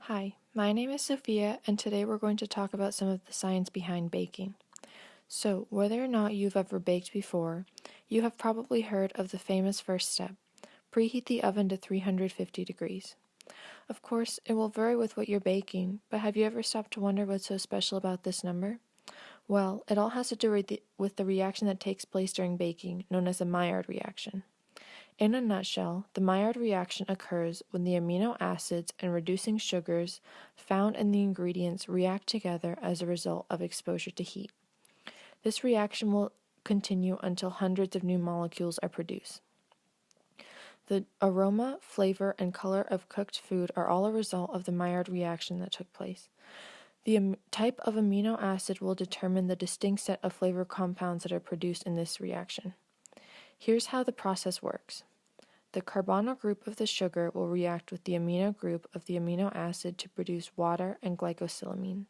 Hi, my name is Sophia, and today we're going to talk about some of the science behind baking. So, whether or not you've ever baked before, you have probably heard of the famous first step: preheat the oven to 350 degrees. Of course, it will vary with what you're baking, but have you ever stopped to wonder what's so special about this number? Well, it all has to do with the reaction that takes place during baking, known as the Maillard reaction. In a nutshell, the Maillard reaction occurs when the amino acids and reducing sugars found in the ingredients react together as a result of exposure to heat. This reaction will continue until hundreds of new molecules are produced. The aroma, flavor, and color of cooked food are all a result of the Maillard reaction that took place. The type of amino acid will determine the distinct set of flavor compounds that are produced in this reaction. Here's how the process works. The carbonyl group of the sugar will react with the amino group of the amino acid to produce water and glycosylamine.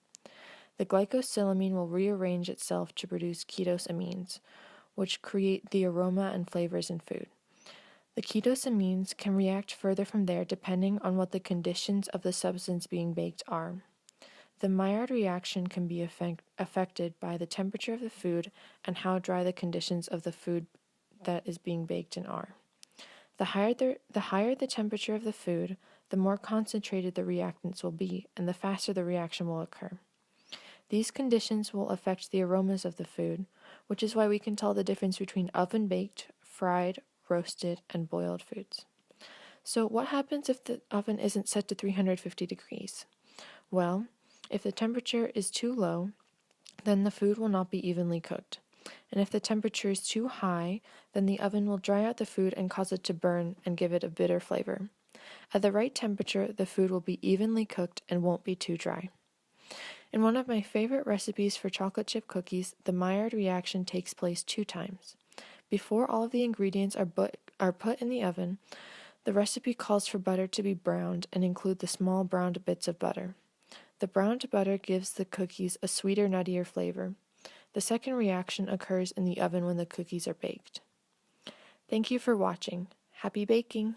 The glycosylamine will rearrange itself to produce ketosamines, which create the aroma and flavors in food. The ketosamines can react further from there depending on what the conditions of the substance being baked are. The Maillard reaction can be affected by the temperature of the food and how dry the conditions of the food that is being baked in are. The higher the temperature of the food, the more concentrated the reactants will be, and the faster the reaction will occur. These conditions will affect the aromas of the food, which is why we can tell the difference between oven-baked, fried, roasted, and boiled foods. So what happens if the oven isn't set to 350 degrees? Well, if the temperature is too low, then the food will not be evenly cooked. And if the temperature is too high, then the oven will dry out the food and cause it to burn and give it a bitter flavor. At the right temperature, the food will be evenly cooked and won't be too dry. In one of my favorite recipes for chocolate chip cookies, the Maillard reaction takes place 2 times. Before all of the ingredients are put in the oven, the recipe calls for butter to be browned and include the small browned bits of butter. The browned butter gives the cookies a sweeter, nuttier flavor. The second reaction occurs in the oven when the cookies are baked. Thank you for watching. Happy baking!